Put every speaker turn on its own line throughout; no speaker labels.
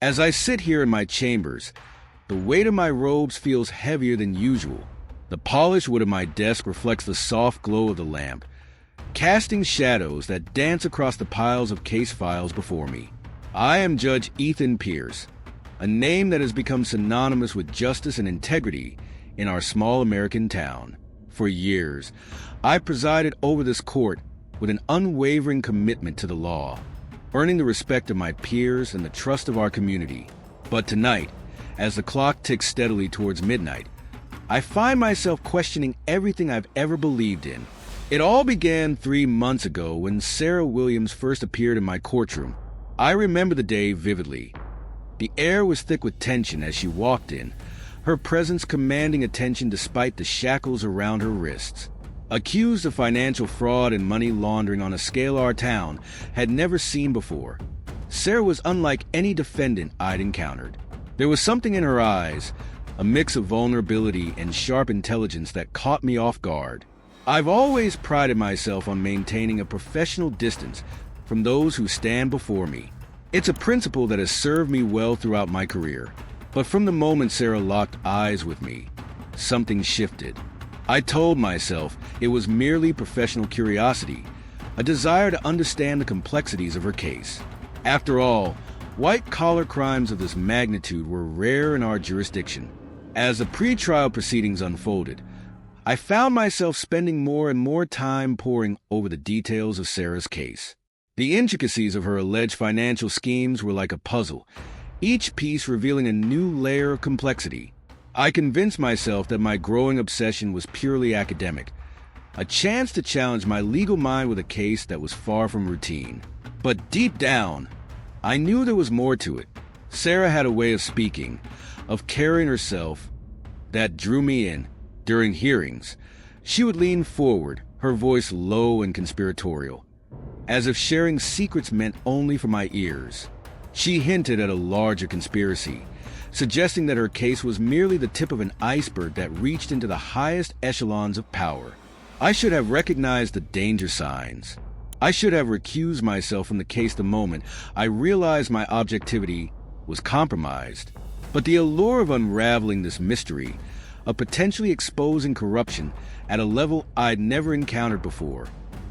As I sit here in my chambers, the weight of my robes feels heavier than usual. The polished wood of my desk reflects the soft glow of the lamp, casting shadows that dance across the piles of case files before me. I am Judge Ethan Pierce, a name that has become synonymous with justice and integrity in our small American town. For years, I presided over this court with an unwavering commitment to the law, earning the respect of my peers and the trust of our community. But tonight, as the clock ticks steadily towards midnight, I find myself questioning everything I've ever believed in. It all began 3 months ago when Sarah Williams first appeared in my courtroom. I remember the day vividly. The air was thick with tension as she walked in, her presence commanding attention despite the shackles around her wrists. Accused of financial fraud and money laundering on a scale our town had never seen before, Sarah was unlike any defendant I'd encountered. There was something in her eyes, a mix of vulnerability and sharp intelligence that caught me off guard. I've always prided myself on maintaining a professional distance from those who stand before me. It's a principle that has served me well throughout my career. But from the moment Sarah locked eyes with me, something shifted. I told myself it was merely professional curiosity, a desire to understand the complexities of her case. After all, white-collar crimes of this magnitude were rare in our jurisdiction. As the pretrial proceedings unfolded, I found myself spending more and more time poring over the details of Sarah's case. The intricacies of her alleged financial schemes were like a puzzle, each piece revealing a new layer of complexity. I convinced myself that my growing obsession was purely academic, a chance to challenge my legal mind with a case that was far from routine. But deep down, I knew there was more to it. Sarah had a way of speaking, of carrying herself, that drew me in. During hearings, she would lean forward, her voice low and conspiratorial, as if sharing secrets meant only for my ears. She hinted at a larger conspiracy, suggesting that her case was merely the tip of an iceberg that reached into the highest echelons of power. I should have recognized the danger signs. I should have recused myself from the case the moment I realized my objectivity was compromised. But the allure of unraveling this mystery, of potentially exposing corruption at a level I'd never encountered before,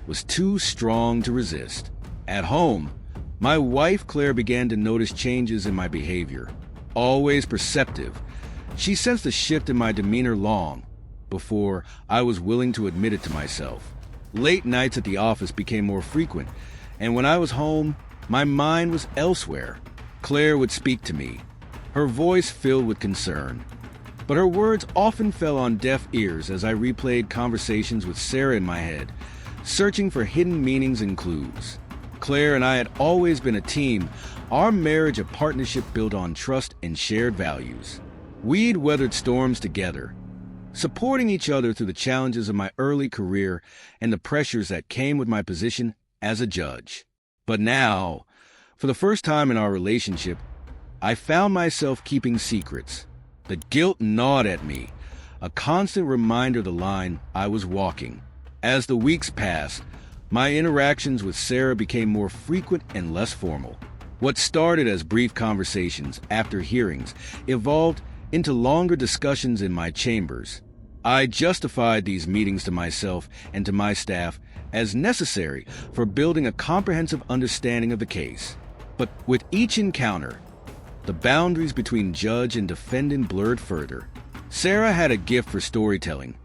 was too strong to resist. At home, my wife Claire began to notice changes in my behavior. Always perceptive, she sensed a shift in my demeanor long before I was willing to admit it to myself. Late nights at the office became more frequent, and when I was home, my mind was elsewhere. Claire would speak to me, her voice filled with concern, but her words often fell on deaf ears as I replayed conversations with Sarah in my head, searching for hidden meanings and clues. Claire and I had always been a team, our marriage a partnership built on trust and shared values. We'd weathered storms together, supporting each other through the challenges of my early career and the pressures that came with my position as a judge. But now, for the first time in our relationship, I found myself keeping secrets. The guilt gnawed at me, a constant reminder of the line I was walking. As the weeks passed, my interactions with Sarah became more frequent and less formal. What started as brief conversations after hearings evolved into longer discussions in my chambers. I justified these meetings to myself and to my staff as necessary for building a comprehensive understanding of the case. But with each encounter, the boundaries between judge and defendant blurred further. Sarah had a gift for storytelling,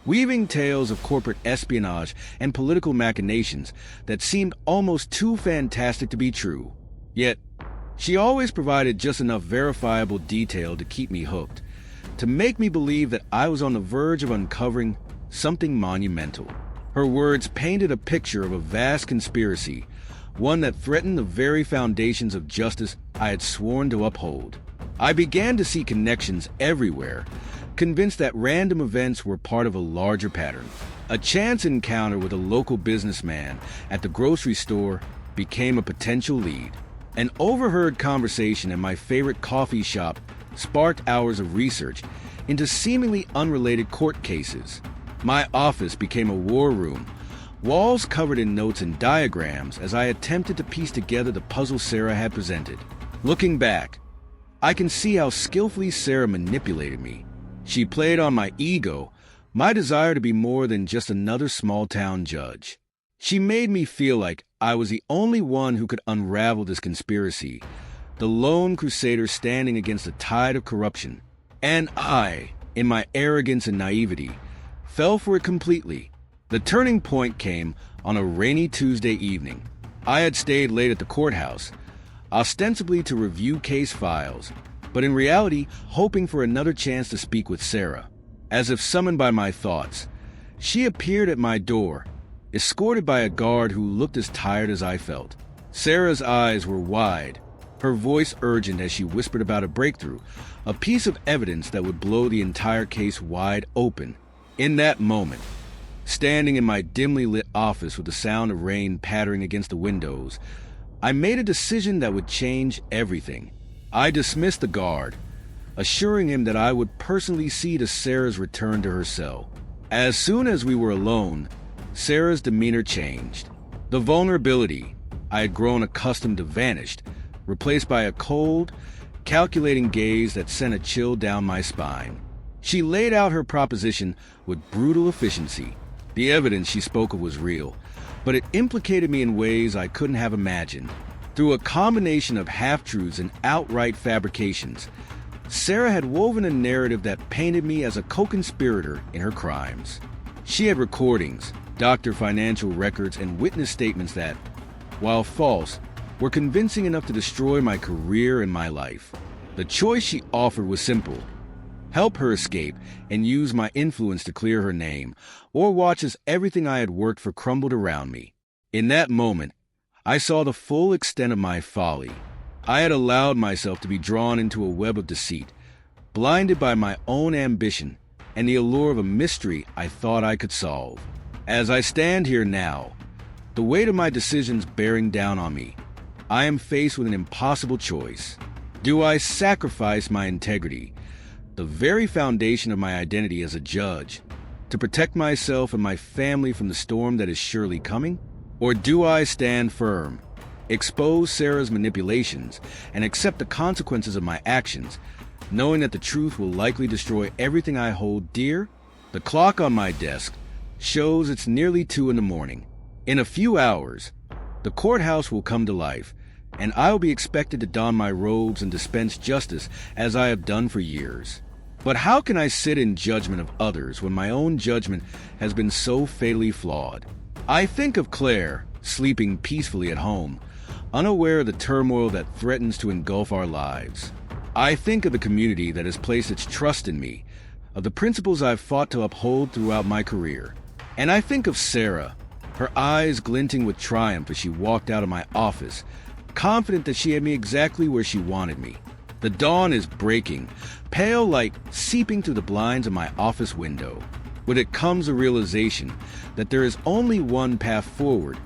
weaving tales of corporate espionage and political machinations that seemed almost too fantastic to be true. Yet, she always provided just enough verifiable detail to keep me hooked, to make me believe that I was on the verge of uncovering something monumental. Her words painted a picture of a vast conspiracy, one that threatened the very foundations of justice I had sworn to uphold. I began to see connections everywhere, convinced that random events were part of a larger pattern. A chance encounter with a local businessman at the grocery store became a potential lead. An overheard conversation at my favorite coffee shop sparked hours of research into seemingly unrelated court cases. My office became a war room, walls covered in notes and diagrams as I attempted to piece together the puzzle Sarah had presented. Looking back, I can see how skillfully Sarah manipulated me. She played on my ego, my desire to be more than just another small-town judge. She made me feel like I was the only one who could unravel this conspiracy, the lone crusader standing against the tide of corruption. And I, in my arrogance and naivety, fell for it completely. The turning point came on a rainy Tuesday evening. I had stayed late at the courthouse, ostensibly to review case files, but in reality hoping for another chance to speak with Sarah. As if summoned by my thoughts, she appeared at my door, escorted by a guard who looked as tired as I felt. Sarah's eyes were wide, her voice urgent as she whispered about a breakthrough, a piece of evidence that would blow the entire case wide open. In that moment, standing in my dimly lit office with the sound of rain pattering against the windows, I made a decision that would change everything. I dismissed the guard, assuring him that I would personally see to Sarah's return to her cell. As soon as we were alone, Sarah's demeanor changed. The vulnerability I had grown accustomed to vanished, replaced by a cold, calculating gaze that sent a chill down my spine. She laid out her proposition with brutal efficiency. The evidence she spoke of was real, but it implicated me in ways I couldn't have imagined. Through a combination of half-truths and outright fabrications, Sarah had woven a narrative that painted me as a co-conspirator in her crimes. She had recordings, doctored financial records, and witness statements that, while false, were convincing enough to destroy my career and my life. The choice she offered was simple: help her escape and use my influence to clear her name, or watch as everything I had worked for crumbled around me. In that moment, I saw the full extent of my folly. I had allowed myself to be drawn into a web of deceit, blinded by my own ambition and the allure of a mystery I thought I could solve. As I stand here now, the weight of my decisions bearing down on me, I am faced with an impossible choice. Do I sacrifice my integrity, the very foundation of my identity as a judge, to protect myself and my family from the storm that is surely coming? Or do I stand firm, expose Sarah's manipulations, and accept the consequences of my actions, knowing that the truth will likely destroy everything I hold dear? The clock on my desk shows it's nearly 2 a.m. In a few hours, the courthouse will come to life, and I will be expected to don my robes and dispense justice as I have done for years. But how can I sit in judgment of others when my own judgment has been so fatally flawed? I think of Claire, sleeping peacefully at home, unaware of the turmoil that threatens to engulf our lives. I think of the community that has placed its trust in me, of the principles I've fought to uphold throughout my career. And I think of Sarah, her eyes glinting with triumph as she walked out of my office, confident that she had me exactly where she wanted me. The dawn is breaking, pale light seeping through the blinds of my office window. With it comes a realization that there is only one path forward,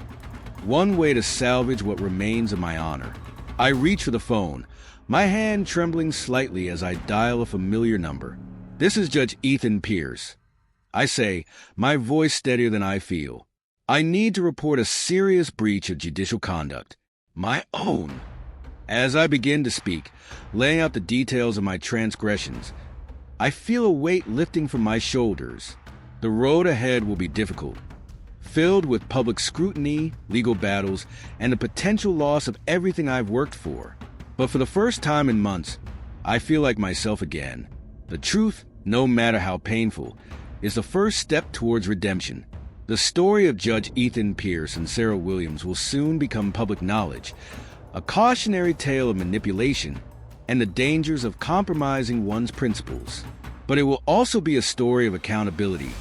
one way to salvage what remains of my honor. I reach for the phone, my hand trembling slightly as I dial a familiar number. This is Judge Ethan Pierce. I say, my voice steadier than I feel. I need to report a serious breach of judicial conduct. My own. As I begin to speak, laying out the details of my transgressions, I feel a weight lifting from my shoulders. The road ahead will be difficult, filled with public scrutiny, legal battles, and the potential loss of everything I've worked for. But for the first time in months, I feel like myself again. The truth, no matter how painful, is the first step towards redemption. The story of Judge Ethan Pierce and Sarah Williams will soon become public knowledge, a cautionary tale of manipulation and the dangers of compromising one's principles. But it will also be a story of accountability,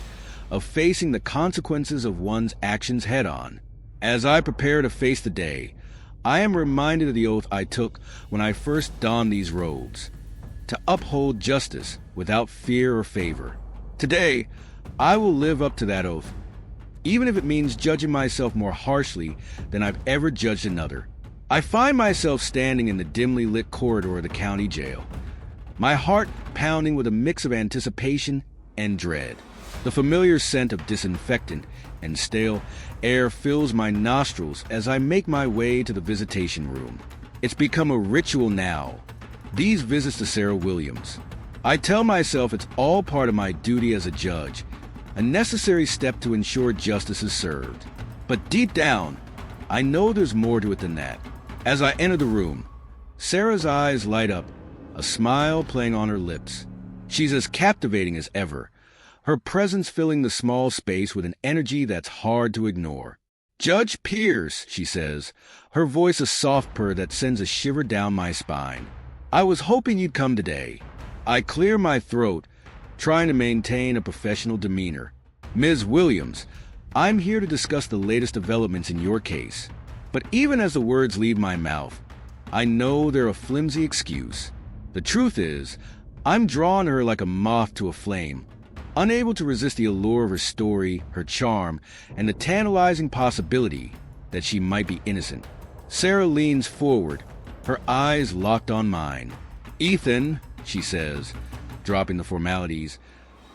of facing the consequences of one's actions head-on. As I prepare to face the day, I am reminded of the oath I took when I first donned these robes, to uphold justice without fear or favor. Today, I will live up to that oath, even if it means judging myself more harshly than I've ever judged another. I find myself standing in the dimly lit corridor of the county jail, my heart pounding with a mix of anticipation and dread. The familiar scent of disinfectant and stale air fills my nostrils as I make my way to the visitation room. It's become a ritual now. These visits to Sarah Williams. I tell myself it's all part of my duty as a judge, a necessary step to ensure justice is served. But deep down, I know there's more to it than that. As I enter the room, Sarah's eyes light up, a smile playing on her lips. She's as captivating as ever, her presence filling the small space with an energy that's hard to ignore. "Judge Pierce," she says, her voice a soft purr that sends a shiver down my spine. "I was hoping you'd come today." I clear my throat, trying to maintain a professional demeanor. "Ms. Williams, I'm here to discuss the latest developments in your case." But even as the words leave my mouth, I know they're a flimsy excuse. The truth is, I'm drawn to her like a moth to a flame, unable to resist the allure of her story, her charm, and the tantalizing possibility that she might be innocent. Sarah leans forward, her eyes locked on mine. "Ethan," she says, dropping the formalities,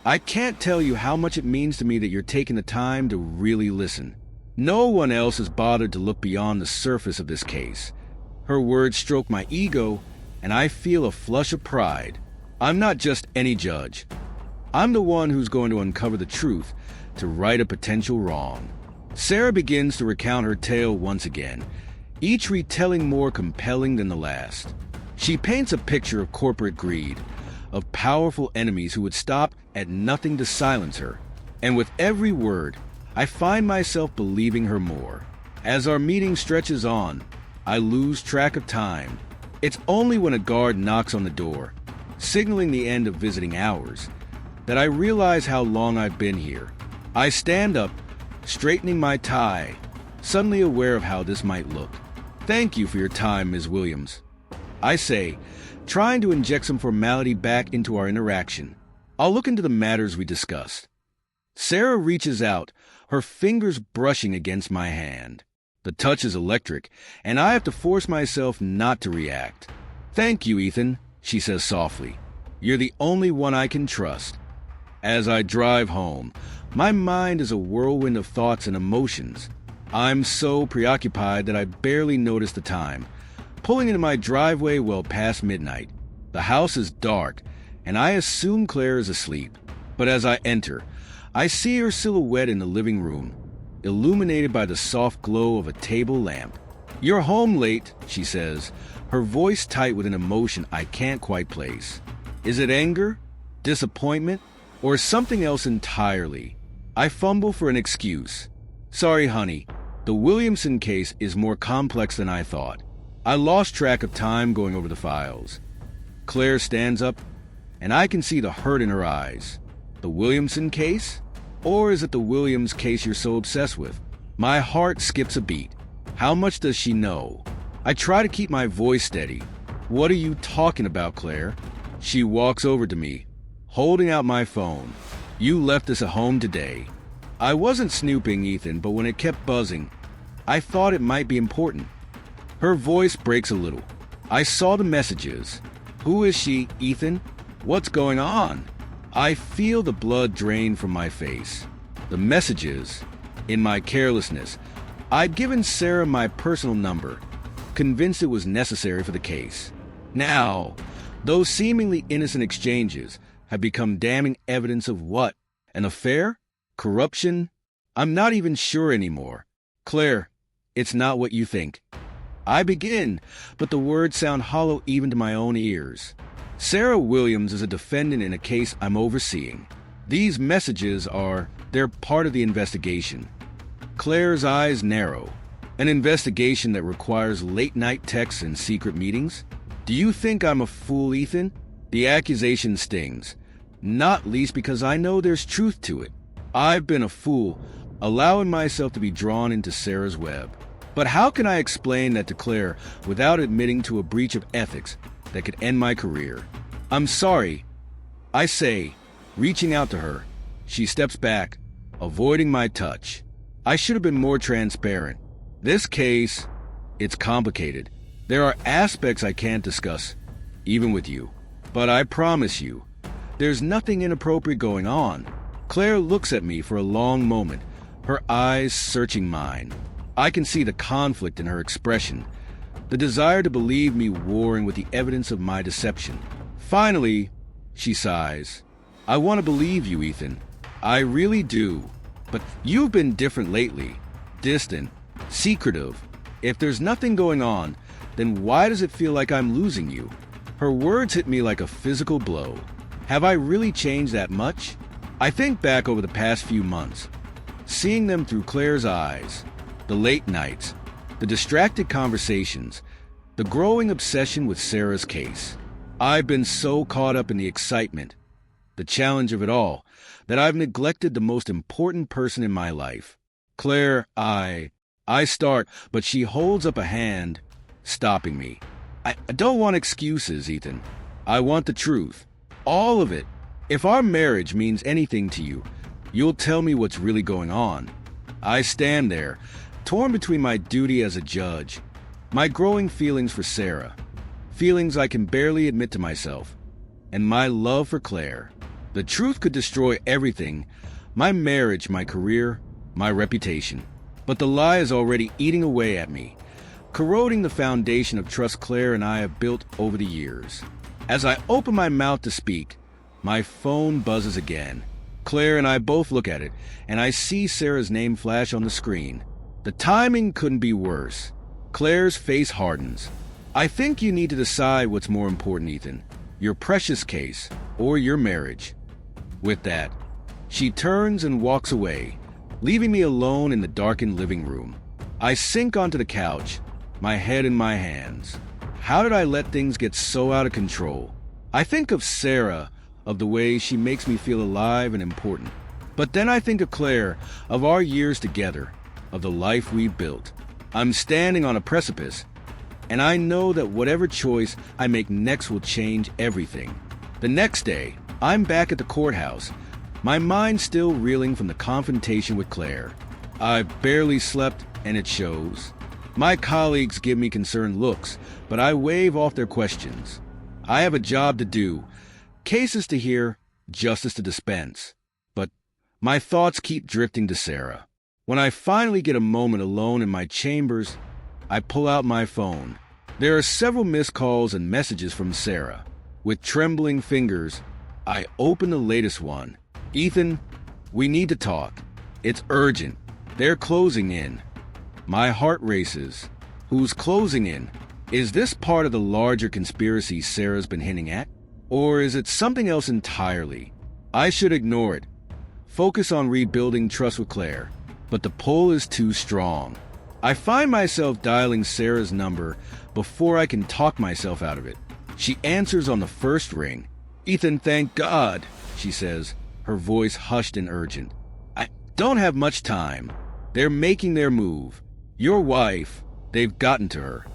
"I can't tell you how much it means to me that you're taking the time to really listen. No one else has bothered to look beyond the surface of this case." Her words stroke my ego, and I feel a flush of pride. I'm not just any judge. I'm the one who's going to uncover the truth to right a potential wrong. Sarah begins to recount her tale once again, each retelling more compelling than the last. She paints a picture of corporate greed, of powerful enemies who would stop at nothing to silence her. And with every word, I find myself believing her more. As our meeting stretches on, I lose track of time. It's only when a guard knocks on the door, signaling the end of visiting hours, that I realize how long I've been here. I stand up, straightening my tie, suddenly aware of how this might look. "Thank you for your time, Ms. Williams," I say, trying to inject some formality back into our interaction. "I'll look into the matters we discussed." Sarah reaches out, her fingers brushing against my hand. The touch is electric, and I have to force myself not to react. "Thank you, Ethan," she says softly. "You're the only one I can trust." As I drive home, my mind is a whirlwind of thoughts and emotions. I'm so preoccupied that I barely notice the time, pulling into my driveway well past midnight. The house is dark, and I assume Claire is asleep. But as I enter, I see her silhouette in the living room, illuminated by the soft glow of a table lamp. "You're home late," she says, her voice tight with an emotion I can't quite place. Is it anger, disappointment, or something else entirely? I fumble for an excuse. "Sorry, honey, the Williamson case is more complex than I thought. I lost track of time going over the files." Claire stands up, and I can see the hurt in her eyes. "The Williamson case? Or is it the Williams case you're so obsessed with?" My heart skips a beat. How much does she know? I try to keep my voice steady. "What are you talking about, Claire?" She walks over to me, holding out my phone. "You left this at home today." I wasn't snooping, Ethan, but when it kept buzzing, I thought it might be important. Her voice breaks a little. "I saw the messages." "Who is she, Ethan? What's going on?" I feel the blood drain from my face. The messages. In my carelessness, I'd given Sarah my personal number, convinced it was necessary for the case. Now, those seemingly innocent exchanges have become damning evidence of what? An affair? Corruption? I'm not even sure anymore. "Claire, it's not what you think." I begin, but the words sound hollow even to my own ears. Sarah Williams is a defendant in a case I'm overseeing. These messages they're part of the investigation. Claire's eyes narrow. An investigation that requires late-night texts and secret meetings? Do you think I'm a fool, Ethan? The accusation stings, not least because I know there's truth to it. I've been a fool, allowing myself to be drawn into Sarah's web. But how can I explain that to Claire without admitting to a breach of ethics that could end my career? "I'm sorry," I say, reaching out to her. She steps back, avoiding my touch. I should have been more transparent. This case, it's complicated. There are aspects I can't discuss, even with you. But I promise you, there's nothing inappropriate going on. Claire looks at me for a long moment, her eyes searching mine. I can see the conflict in her expression, the desire to believe me warring with the evidence of my deception. Finally, she sighs. I want to believe you, Ethan. I really do. But you've been different lately. Distant, secretive. If there's nothing going on, then why does it feel like I'm losing you? Her words hit me like a physical blow. Have I really changed that much? I think back over the past few months, seeing them through Claire's eyes, the late nights, the distracted conversations, the growing obsession with Sarah's case. I've been so caught up in the excitement, the challenge of it all, that I've neglected the most important person in my life. Claire, I start, but she holds up a hand, stopping me. I don't want excuses, Ethan. I want the truth. All of it. If our marriage means anything to you, you'll tell me what's really going on. I stand there, torn between my duty as a judge, my growing feelings for Sarah, feelings I can barely admit to myself, and my love for Claire. The truth could destroy everything, my marriage, my career, my reputation. But the lie is already eating away at me, corroding the foundation of trust Claire and I have built over the years. As I open my mouth to speak, my phone buzzes again. Claire and I both look at it, and I see Sarah's name flash on the screen. The timing couldn't be worse. Claire's face hardens. I think you need to decide what's more important, Ethan, your precious case or your marriage. With that, she turns and walks away, leaving me alone in the darkened living room. I sink onto the couch, my head in my hands. How did I let things get so out of control? I think of Sarah, of the way she makes me feel alive and important. But then I think of Claire, of our years together, of the life we built. I'm standing on a precipice, and I know that whatever choice I make next will change everything. The next day, I'm back at the courthouse, my mind still reeling from the confrontation with Claire. I've barely slept, and it shows. My colleagues give me concerned looks, but I wave off their questions. I have a job to do, cases to hear, justice to dispense. But my thoughts keep drifting to Sarah. When I finally get a moment alone in my chambers, I pull out my phone. There are several missed calls and messages from Sarah. With trembling fingers, I open the latest one. Ethan, we need to talk. It's urgent. They're closing in. My heart races. Who's closing in? Is this part of the larger conspiracy Sarah's been hinting at? Or is it something else entirely? I should ignore it. Focus on rebuilding trust with Claire. But the pull is too strong. I find myself dialing Sarah's number before I can talk myself out of it. She answers on the first ring. Ethan, thank God, she says, her voice hushed and urgent. I don't have much time. They're making their move. Your wife, they've gotten to her.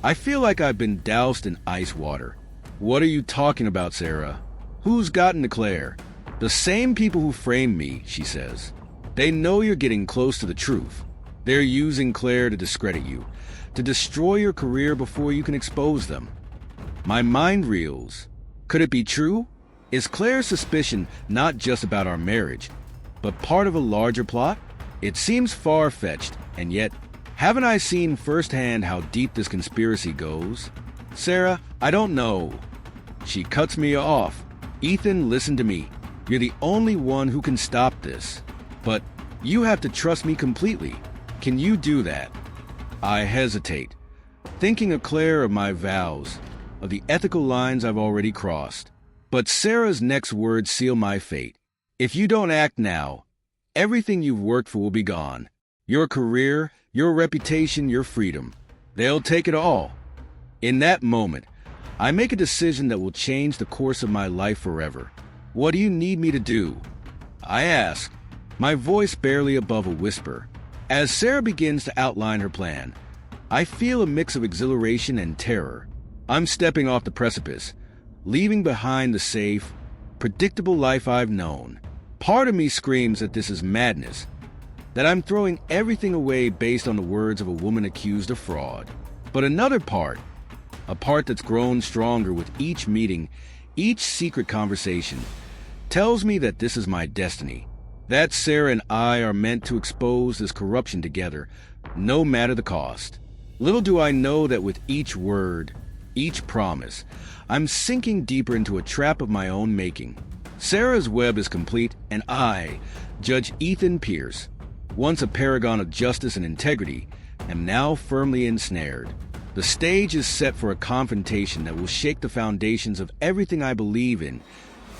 I feel like I've been doused in ice water. What are you talking about, Sarah? Who's gotten to Claire? The same people who framed me, she says. They know you're getting close to the truth. They're using Claire to discredit you, to destroy your career before you can expose them. My mind reels. Could it be true? Is Claire's suspicion not just about our marriage, but part of a larger plot? It seems far-fetched, and yet, haven't I seen firsthand how deep this conspiracy goes? Sarah, I don't know. She cuts me off. Ethan, listen to me. You're the only one who can stop this. But you have to trust me completely. Can you do that? I hesitate, thinking of Claire, of my vows, of the ethical lines I've already crossed. But Sarah's next words seal my fate. If you don't act now, everything you've worked for will be gone. Your career, your reputation, your freedom. They'll take it all. In that moment, I make a decision that will change the course of my life forever. What do you need me to do? I ask, my voice barely above a whisper. As Sarah begins to outline her plan, I feel a mix of exhilaration and terror. I'm stepping off the precipice, leaving behind the safe, predictable life I've known. Part of me screams that this is madness, that I'm throwing everything away based on the words of a woman accused of fraud. But another part, a part that's grown stronger with each meeting, each secret conversation, tells me that this is my destiny, that Sarah and I are meant to expose this corruption together, no matter the cost. Little do I know that with each word, each promise, I'm sinking deeper into a trap of my own making. Sarah's web is complete, and I, Judge Ethan Pierce, once a paragon of justice and integrity, am now firmly ensnared. The stage is set for a confrontation that will shake the foundations of everything I believe in,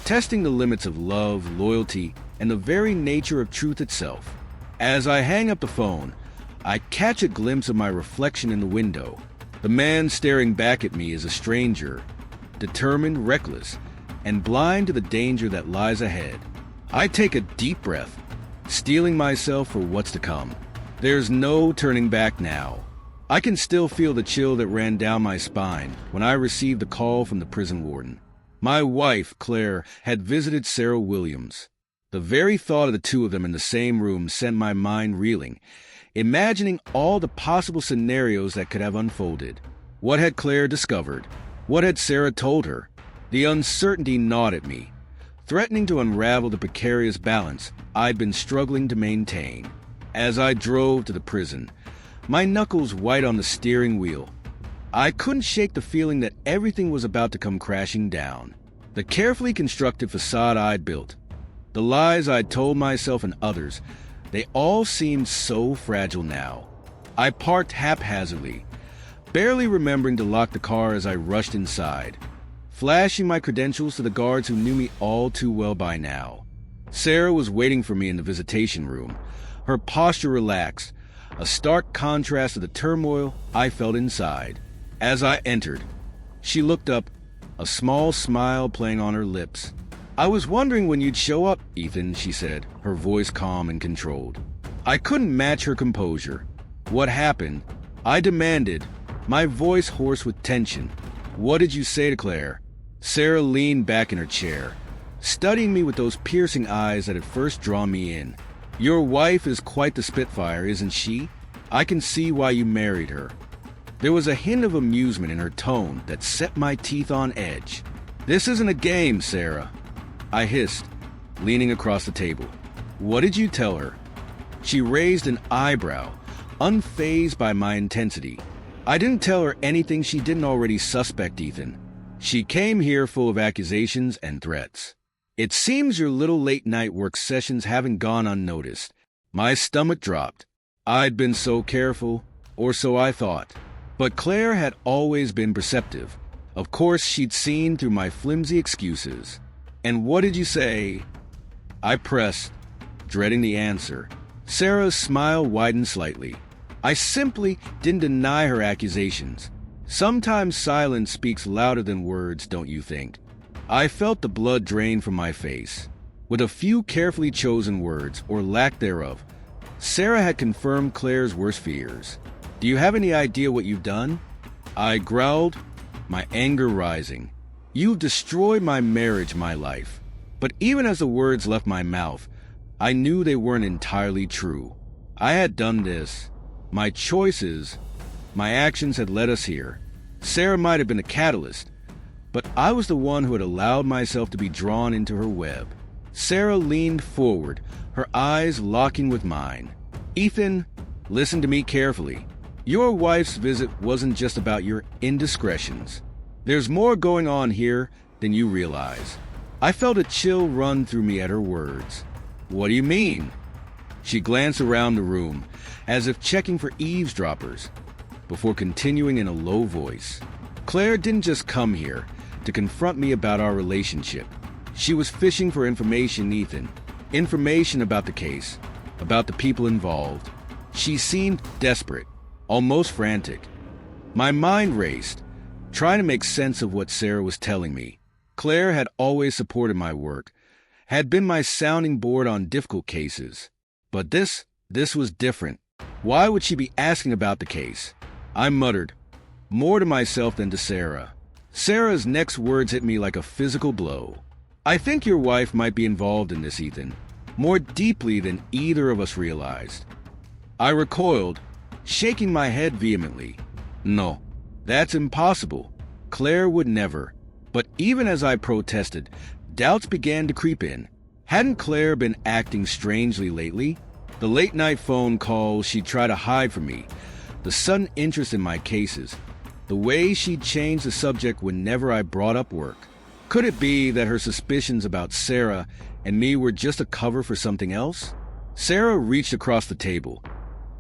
testing the limits of love, loyalty, and the very nature of truth itself. As I hang up the phone, I catch a glimpse of my reflection in the window. The man staring back at me is a stranger, determined, reckless, and blind to the danger that lies ahead. I take a deep breath, steeling myself for what's to come. There's no turning back now. I can still feel the chill that ran down my spine when I received the call from the prison warden. My wife, Claire, had visited Sarah Williams. The very thought of the two of them in the same room sent my mind reeling, imagining all the possible scenarios that could have unfolded. What had Claire discovered? What had Sarah told her? The uncertainty gnawed at me, threatening to unravel the precarious balance I'd been struggling to maintain. As I drove to the prison, my knuckles white on the steering wheel, I couldn't shake the feeling that everything was about to come crashing down. The carefully constructed facade I'd built, the lies I'd told myself and others, they all seemed so fragile now. I parked haphazardly, barely remembering to lock the car as I rushed inside, flashing my credentials to the guards who knew me all too well by now. Sarah was waiting for me in the visitation room, her posture relaxed, a stark contrast to the turmoil I felt inside. As I entered, she looked up, a small smile playing on her lips. "I was wondering when you'd show up, Ethan," she said, her voice calm and controlled. I couldn't match her composure. "What happened?" I demanded, my voice hoarse with tension. "What did you say to Claire?" Sarah leaned back in her chair, studying me with those piercing eyes that had first drawn me in. "Your wife is quite the spitfire, isn't she? I can see why you married her." There was a hint of amusement in her tone that set my teeth on edge. "This isn't a game, Sarah," I hissed, leaning across the table. "What did you tell her?" She raised an eyebrow, unfazed by my intensity. "I didn't tell her anything she didn't already suspect, Ethan. She came here full of accusations and threats. It seems your little late-night work sessions haven't gone unnoticed." My stomach dropped. I'd been so careful, or so I thought. But Claire had always been perceptive. Of course, she'd seen through my flimsy excuses. "And what did you say?" I pressed, dreading the answer. Sarah's smile widened slightly. "I simply didn't deny her accusations. Sometimes silence speaks louder than words, don't you think?" I felt the blood drain from my face. With a few carefully chosen words, or lack thereof, Sarah had confirmed Claire's worst fears. "Do you have any idea what you've done?" I growled, my anger rising. "You've destroyed my marriage, my life." But even as the words left my mouth, I knew they weren't entirely true. I had done this. My choices, my actions had led us here. Sarah might have been the catalyst, but I was the one who had allowed myself to be drawn into her web. Sarah leaned forward, her eyes locking with mine. "Ethan, listen to me carefully. Your wife's visit wasn't just about your indiscretions. There's more going on here than you realize." I felt a chill run through me at her words. "What do you mean?" She glanced around the room, as if checking for eavesdroppers, before continuing in a low voice. "Claire didn't just come here to confront me about our relationship. She was fishing for information, Ethan. Information about the case, about the people involved. She seemed desperate, almost frantic. My mind raced, trying to make sense of what Sarah was telling me. Claire had always supported my work, had been my sounding board on difficult cases. But this was different. Why would she be asking about the case? I muttered, more to myself than to Sarah. Sarah's next words hit me like a physical blow. "I think your wife might be involved in this, Ethan, more deeply than either of us realized." I recoiled, shaking my head vehemently. "No, that's impossible. Claire would never." But even as I protested, doubts began to creep in. Hadn't Claire been acting strangely lately? The late-night phone calls she'd try to hide from me, the sudden interest in my cases, the way she'd changed the subject whenever I brought up work. Could it be that her suspicions about Sarah and me were just a cover for something else? Sarah reached across the table,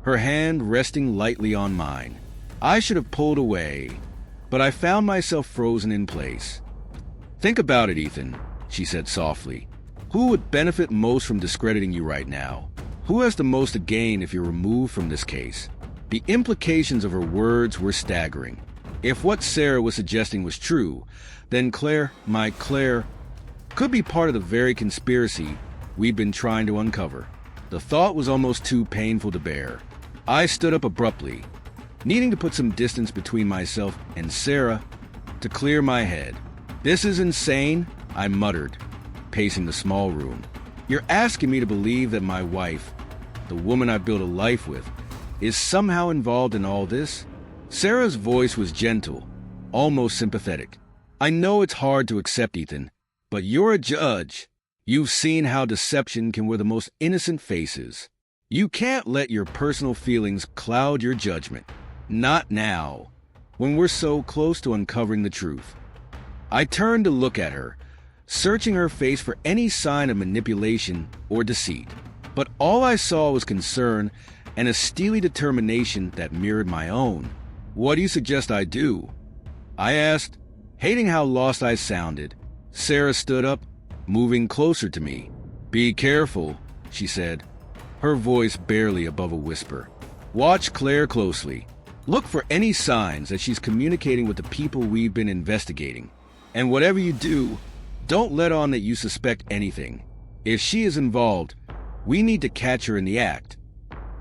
her hand resting lightly on mine. I should have pulled away, but I found myself frozen in place. "Think about it, Ethan," she said softly. "Who would benefit most from discrediting you right now? Who has the most to gain if you're removed from this case?" The implications of her words were staggering. If what Sarah was suggesting was true, then Claire, my Claire, could be part of the very conspiracy we'd been trying to uncover. The thought was almost too painful to bear. I stood up abruptly, needing to put some distance between myself and Sarah to clear my head. "This is insane," I muttered, pacing the small room. "You're asking me to believe that my wife, the woman I built a life with, is somehow involved in all this?" Sarah's voice was gentle, almost sympathetic. "I know it's hard to accept, Ethan, but you're a judge. You've seen how deception can wear the most innocent faces. You can't let your personal feelings cloud your judgment. Not now, when we're so close to uncovering the truth." I turned to look at her, searching her face for any sign of manipulation or deceit. But all I saw was concern and a steely determination that mirrored my own. "What do you suggest I do?" I asked, hating how lost I sounded. Sarah stood up, moving closer to me. "Be careful," she said, her voice barely above a whisper. "Watch Claire closely. Look for any signs that she's communicating with the people we've been investigating. And whatever you do, don't let on that you suspect anything. If she is involved, we need to catch her in the act."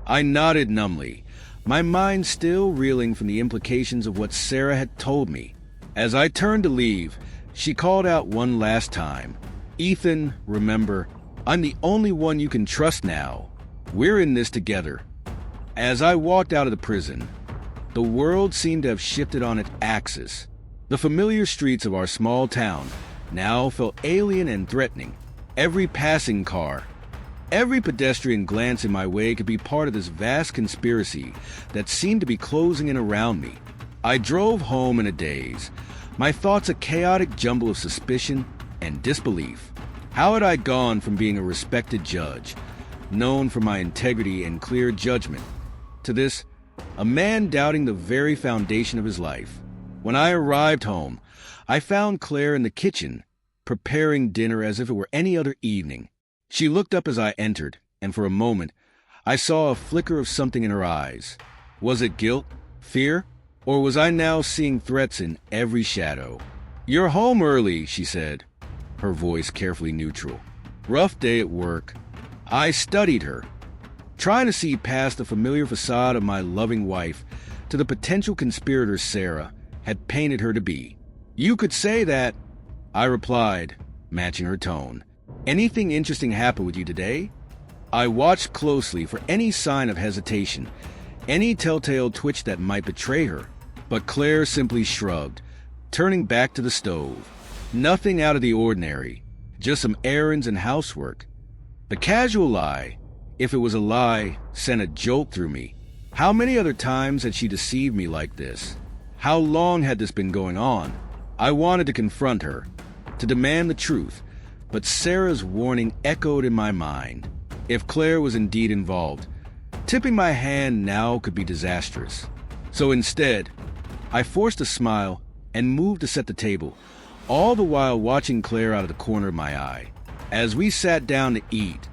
I nodded numbly, my mind still reeling from the implications of what Sarah had told me. As I turned to leave, she called out one last time, "Ethan, remember, I'm the only one you can trust now. We're in this together." As I walked out of the prison, the world seemed to have shifted on its axis. The familiar streets of our small town now felt alien and threatening. Every passing car, every pedestrian glancing my way could be part of this vast conspiracy that seemed to be closing in around me. I drove home in a daze, my thoughts a chaotic jumble of suspicion and disbelief. How had I gone from being a respected judge, known for my integrity and clear judgment, to this, a man doubting the very foundation of his life? When I arrived home, I found Claire in the kitchen, preparing dinner as if it were any other evening. She looked up as I entered, and for a moment, I saw a flicker of something in her eyes. Was it guilt, fear, or was I now seeing threats in every shadow? "You're home early," she said, her voice carefully neutral. "Rough day at work." I studied her, trying to see past the familiar facade of my loving wife to the potential conspirator Sarah had painted her to be. "You could say that," I replied, matching her tone. "Anything interesting happen with you today?" I watched closely for any sign of hesitation, any telltale twitch that might betray her, but Claire simply shrugged, turning back to the stove. Nothing out of the ordinary, just some errands and housework. The casual lie, if it was a lie, sent a jolt through me. How many other times had she deceived me like this? How long had this been going on? I wanted to confront her, to demand the truth, but Sarah's warning echoed in my mind. If Claire was indeed involved, tipping my hand now could be disastrous. So instead, I forced a smile and moved to set the table, all the while watching Claire out of the corner of my eye. As we sat down to eat,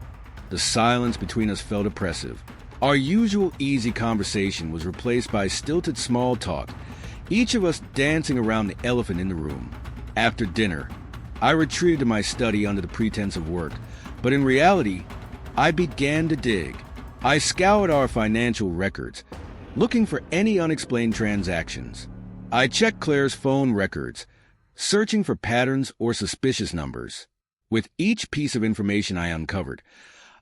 the silence between us felt oppressive. Our usual easy conversation was replaced by stilted small talk, each of us dancing around the elephant in the room. After dinner, I retreated to my study under the pretense of work, but in reality, I began to dig. I scoured our financial records, looking for any unexplained transactions. I checked Claire's phone records, searching for patterns or suspicious numbers. With each piece of information I uncovered,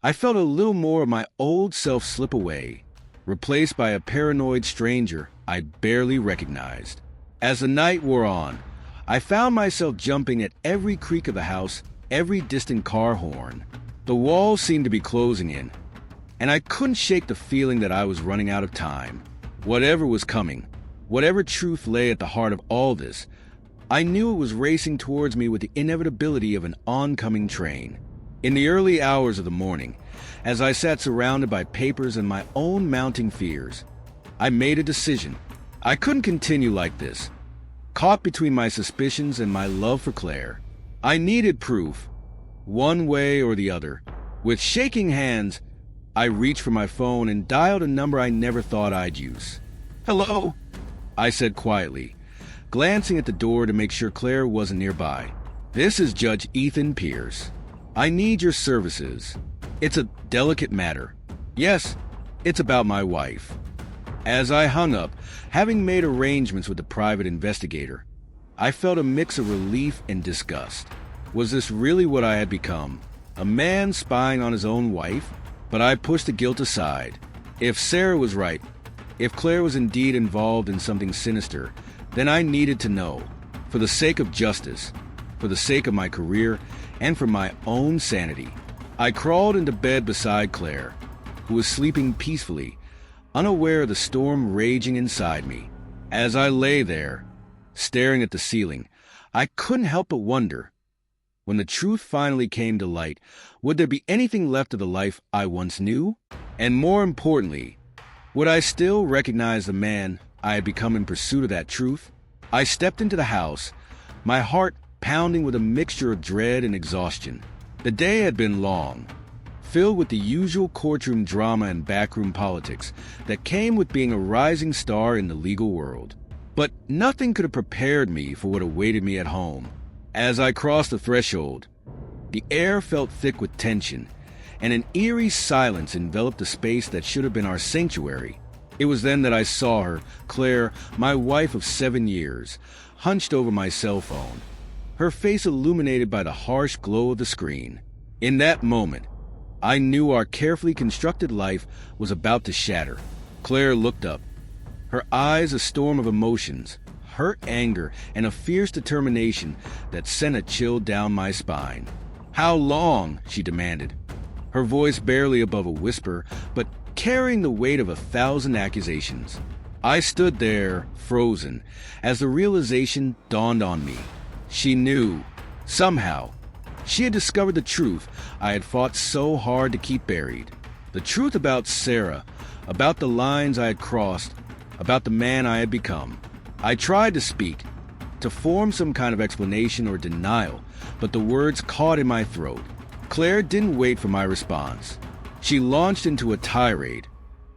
I felt a little more of my old self slip away, replaced by a paranoid stranger I barely recognized. As the night wore on, I found myself jumping at every creak of the house, every distant car horn. The walls seemed to be closing in, and I couldn't shake the feeling that I was running out of time. Whatever was coming, whatever truth lay at the heart of all this, I knew it was racing towards me with the inevitability of an oncoming train. In the early hours of the morning, as I sat surrounded by papers and my own mounting fears, I made a decision. I couldn't continue like this. Caught between my suspicions and my love for Claire, I needed proof, one way or the other. With shaking hands, I reached for my phone and dialed a number I never thought I'd use. "Hello?" I said quietly, glancing at the door to make sure Claire wasn't nearby. "This is Judge Ethan Pierce. I need your services. It's a delicate matter. Yes, it's about my wife." As I hung up, having made arrangements with the private investigator, I felt a mix of relief and disgust. Was this really what I had become? A man spying on his own wife? But I pushed the guilt aside. If Sarah was right, if Claire was indeed involved in something sinister, then I needed to know. For the sake of justice, for the sake of my career, and for my own sanity, I crawled into bed beside Claire, who was sleeping peacefully, unaware of the storm raging inside me. As I lay there, staring at the ceiling, I couldn't help but wonder, when the truth finally came to light, would there be anything left of the life I once knew? And more importantly, would I still recognize the man I had become in pursuit of that truth? I stepped into the house, my heart pounding with a mixture of dread and exhaustion. The day had been long, filled with the usual courtroom drama and backroom politics that came with being a rising star in the legal world. But nothing could have prepared me for what awaited me at home. As I crossed the threshold, the air felt thick with tension, and an eerie silence enveloped the space that should have been our sanctuary. It was then that I saw her, Claire, my wife of 7 years, hunched over my cell phone, her face illuminated by the harsh glow of the screen. In that moment, I knew our carefully constructed life was about to shatter. Claire looked up, her eyes a storm of emotions, hurt anger, and a fierce determination that sent a chill down my spine. "How long?" she demanded, her voice barely above a whisper, but carrying the weight of 1,000 accusations. I stood there, frozen, as the realization dawned on me. She knew. Somehow, she had discovered the truth I had fought so hard to keep buried. The truth about Sarah, about the lines I had crossed, about the man I had become. I tried to speak, to form some kind of explanation or denial, but the words caught in my throat. Claire didn't wait for my response. She launched into a tirade,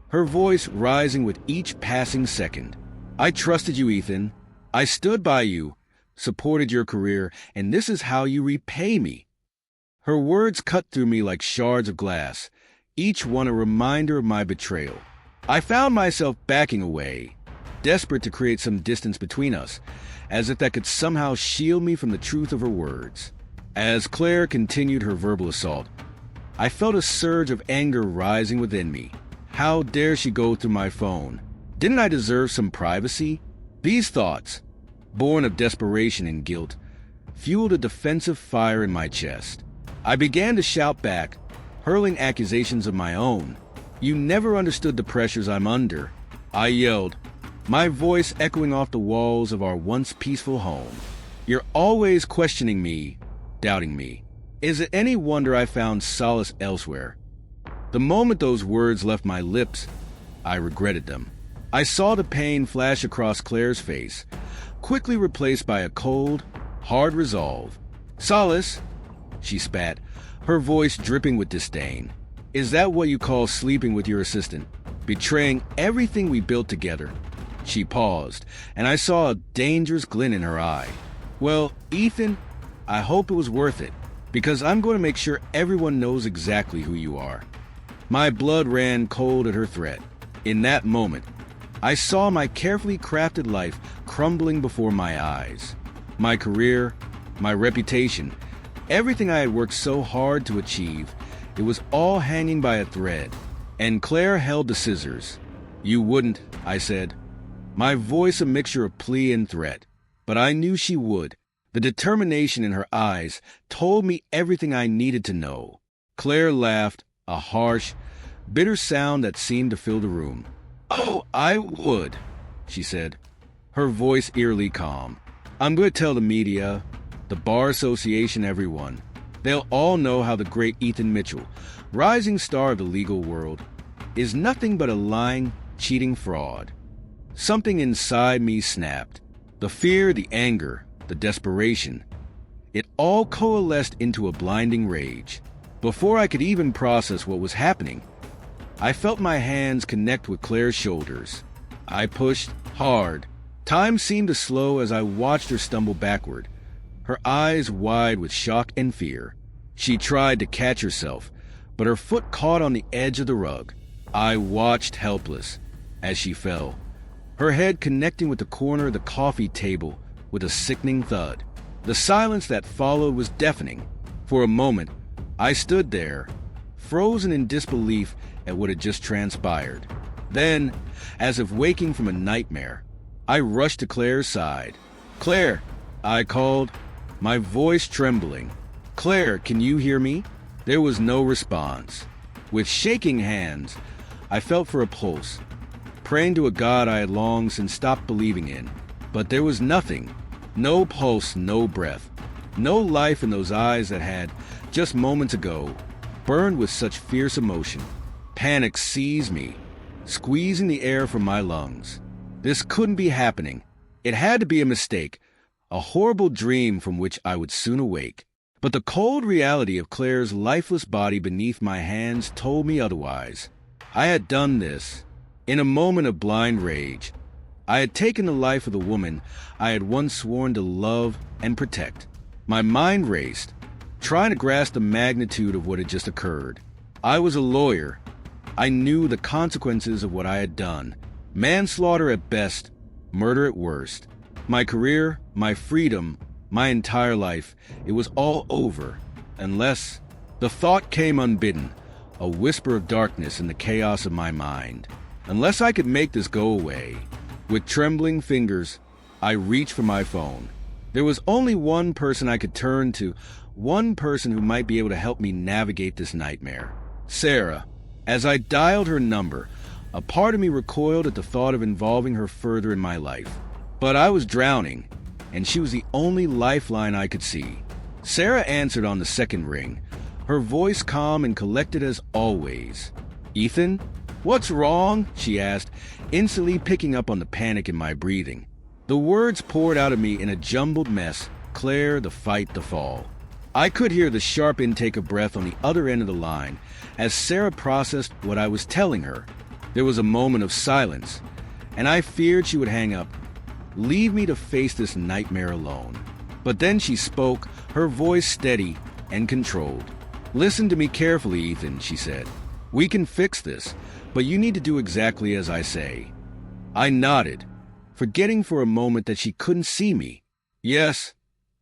her voice rising with each passing second. "I trusted you, Ethan. I stood by you, supported your career, and this is how you repay me." Her words cut through me like shards of glass, each one a reminder of my betrayal. I found myself backing away, desperate to create some distance between us, as if that could somehow shield me from the truth of her words. As Claire continued her verbal assault, I felt a surge of anger rising within me. How dare she go through my phone? Didn't I deserve some privacy? These thoughts, born of desperation and guilt, fueled a defensive fire in my chest. I began to shout back, hurling accusations of my own. "You never understood the pressures I'm under," I yelled, my voice echoing off the walls of our once peaceful home. "You're always questioning me, doubting me. Is it any wonder I found solace elsewhere?" The moment those words left my lips, I regretted them. I saw the pain flash across Claire's face, quickly replaced by a cold, hard resolve. "Solace?" she spat, her voice dripping with disdain. "Is that what you call sleeping with your assistant? Betraying everything we built together?" She paused, and I saw a dangerous glint in her eye. "Well, Ethan, I hope it was worth it, because I'm going to make sure everyone knows exactly who you are." My blood ran cold at her threat. In that moment, I saw my carefully crafted life crumbling before my eyes. My career, my reputation, everything I had worked so hard to achieve, it was all hanging by a thread. And Claire held the scissors. "You wouldn't," I said, my voice a mixture of plea and threat. But I knew she would. The determination in her eyes told me everything I needed to know. Claire laughed, a harsh, bitter sound that seemed to fill the room. "Oh, I would," she said, her voice eerily calm. "I'm going to tell the media, the Bar Association, everyone. They'll all know how the great Ethan Mitchell, rising star of the legal world, is nothing but a lying, cheating fraud." Something inside me snapped. The fear, the anger, the desperation. It all coalesced into a blinding rage. Before I could even process what was happening, I felt my hands connect with Claire's shoulders. I pushed hard. Time seemed to slow as I watched her stumble backward, her eyes wide with shock and fear. She tried to catch herself, but her foot caught on the edge of the rug. I watched helpless as she fell, her head connecting with the corner of the coffee table with a sickening thud. The silence that followed was deafening. For a moment, I stood there, frozen in disbelief at what had just transpired. Then, as if waking from a nightmare, I rushed to Claire's side. "Claire," I called, my voice trembling. "Claire, can you hear me?" There was no response. With shaking hands, I felt for a pulse, praying to a God I had long since stopped believing in. But there was nothing. No pulse, no breath. No life in those eyes that had, just moments ago, burned with such fierce emotion. Panic seized me, squeezing the air from my lungs. This couldn't be happening. It had to be a mistake, a horrible dream from which I would soon awake. But the cold reality of Claire's lifeless body beneath my hands told me otherwise. I had done this. In a moment of blind rage, I had taken the life of the woman I had once sworn to love and protect. My mind raced, trying to grasp the magnitude of what had just occurred. I was a lawyer. I knew the consequences of what I had done. Manslaughter at best, murder at worst. My career, my freedom, my entire life, it was all over. Unless the thought came unbidden, a whisper of darkness in the chaos of my mind. Unless I could make this go away. With trembling fingers, I reached for my phone. There was only one person I could turn to, one person who might be able to help me navigate this nightmare. Sarah. As I dialed her number, a part of me recoiled at the thought of involving her further in my life. But I was drowning, and she was the only lifeline I could see. Sarah answered on the second ring, her voice calm and collected as always. "Ethan? What's wrong?" she asked, instantly picking up on the panic in my breathing. The words poured out of me in a jumbled mess. Claire, the fight, the fall. I could hear the sharp intake of breath on the other end of the line as Sarah processed what I was telling her. There was a moment of silence, and I feared she would hang up, leave me to face this nightmare alone. But then she spoke, her voice steady and controlled. "Listen to me carefully, Ethan," she said. "We can fix this, but you need to do exactly as I say." I nodded, forgetting for a moment that she couldn't see me. "Yes,"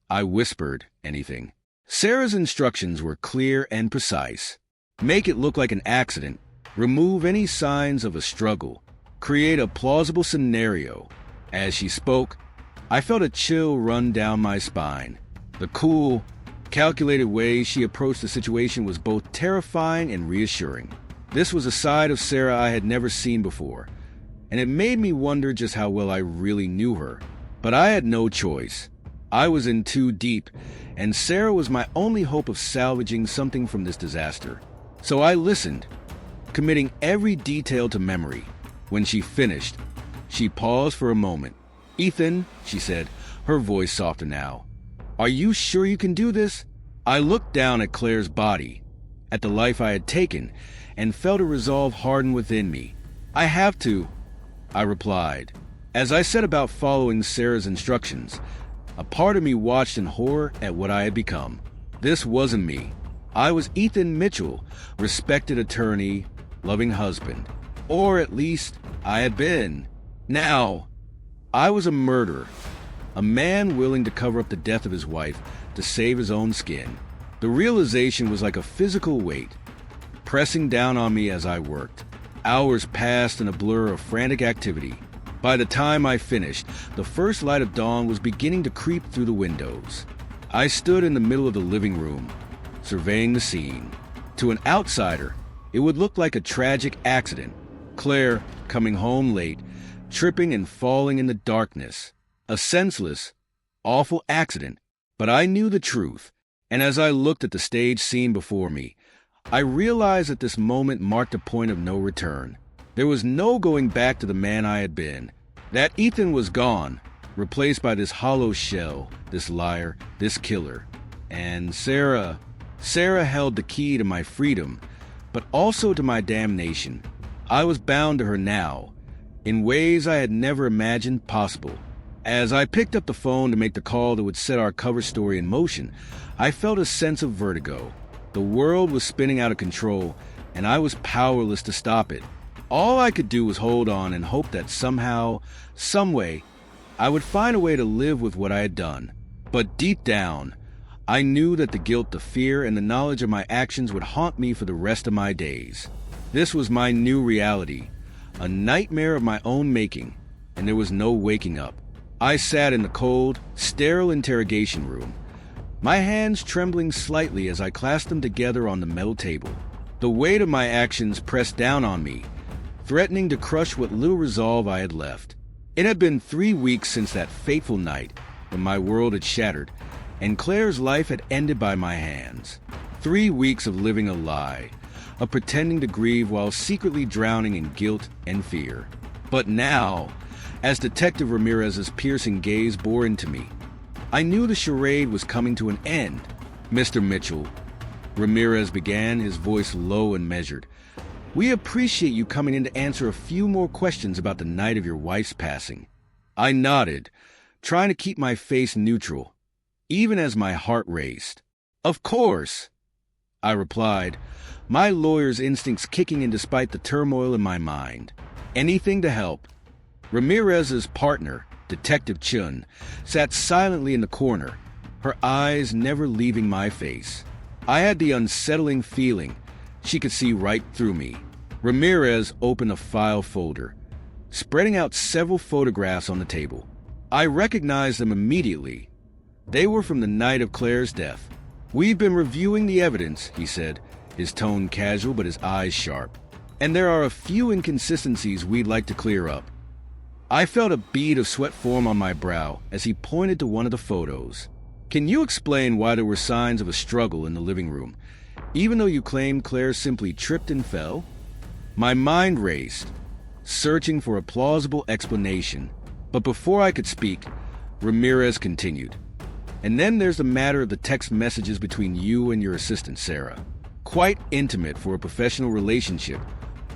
I whispered. Anything. Sarah's instructions were clear and precise. Make it look like an accident. Remove any signs of a struggle. Create a plausible scenario. As she spoke, I felt a chill run down my spine. The cool, calculated way she approached the situation was both terrifying and reassuring. This was a side of Sarah I had never seen before, and it made me wonder just how well I really knew her. But I had no choice. I was in too deep, and Sarah was my only hope of salvaging something from this disaster. So I listened, committing every detail to memory. When she finished, she paused for a moment. "Ethan," she said, her voice softer now, "are you sure you can do this?" I looked down at Claire's body, at the life I had taken, and felt a resolve harden within me. "I have to," I replied. As I set about following Sarah's instructions, a part of me watched in horror at what I had become. This wasn't me. I was Ethan Mitchell, respected attorney, loving husband. Or at least, I had been. Now, I was a murderer. A man willing to cover up the death of his wife to save his own skin. The realization was like a physical weight, pressing down on me as I worked. Hours passed in a blur of frantic activity. By the time I finished, the first light of dawn was beginning to creep through the windows. I stood in the middle of the living room, surveying the scene. To an outsider, it would look like a tragic accident. Claire coming home late, tripping and falling in the darkness. A senseless, awful accident, but I knew the truth, and as I looked at the stage scene before me, I realized that this moment marked a point of no return. There was no going back to the man I had been. That Ethan was gone, replaced by this hollow shell, this liar, this killer. And Sarah held the key to my freedom, but also to my damnation. I was bound to her now, in ways I had never imagined possible. As I picked up the phone to make the call that would set our cover story in motion, I felt a sense of vertigo. The world was spinning out of control, and I was powerless to stop it. All I could do was hold on and hope that somehow, someway, I would find a way to live with what I had done. But deep down, I knew that the guilt, the fear, and the knowledge of my actions would haunt me for the rest of my days. This was my new reality, a nightmare of my own making, and there was no waking up. I sat in the cold, sterile interrogation room, my hands trembling slightly as I clasped them together on the metal table. The weight of my actions pressed down on me, threatening to crush what little resolve I had left. It had been 3 weeks since that fateful night when my world had shattered, and Claire's life had ended by my hands. 3 weeks of living a lie, of pretending to grieve while secretly drowning in guilt and fear. But now, as Detective Ramirez's piercing gaze bore into me, I knew the charade was coming to an end. "Mr. Mitchell," Ramirez began, his voice low and measured, "we appreciate you coming in to answer a few more questions about the night of your wife's passing." I nodded, trying to keep my face neutral, even as my heart raced. "Of course," I replied, my lawyer's instincts kicking in despite the turmoil in my mind. "Anything to help." Ramirez's partner, Detective Chun, sat silently in the corner, her eyes never leaving my face. I had the unsettling feeling she could see right through me. Ramirez opened a file folder, spreading out several photographs on the table. I recognized them immediately. They were from the night of Claire's death. "We've been reviewing the evidence," he said, his tone casual but his eyes sharp. "And there are a few inconsistencies we'd like to clear up." I felt a bead of sweat form on my brow as he pointed to one of the photos. "Can you explain why there were signs of a struggle in the living room, even though you claim Claire simply tripped and fell?" My mind raced, searching for a plausible explanation. But before I could speak, Ramirez continued. "And then there's the matter of the text messages between you and your assistant, Sarah. Quite intimate for a professional relationship,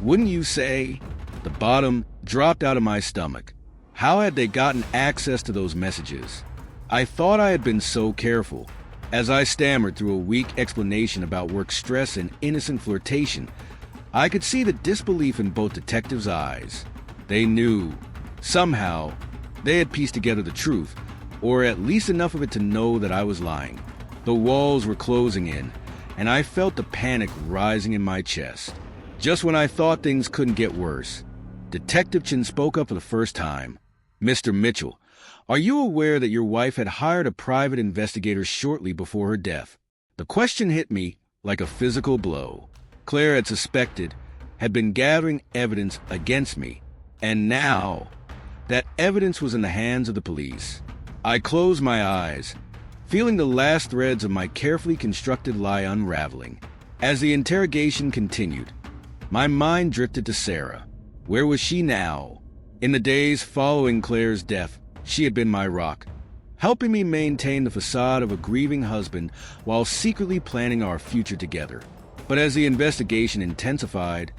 wouldn't you say?" The bottom dropped out of my stomach. How had they gotten access to those messages? I thought I had been so careful. As I stammered through a weak explanation about work stress and innocent flirtation, I could see the disbelief in both detectives' eyes. They knew. Somehow, they had pieced together the truth, or at least enough of it to know that I was lying. The walls were closing in, and I felt the panic rising in my chest. Just when I thought things couldn't get worse, Detective Chin spoke up for the first time. "Mr. Mitchell, are you aware that your wife had hired a private investigator shortly before her death?" The question hit me like a physical blow. Claire had suspected, had been gathering evidence against me, and now that evidence was in the hands of the police. I closed my eyes, feeling the last threads of my carefully constructed lie unraveling. As the interrogation continued, my mind drifted to Sarah. Where was she now? In the days following Claire's death, she had been my rock, helping me maintain the facade of a grieving husband while secretly planning our future together. But as the investigation intensified,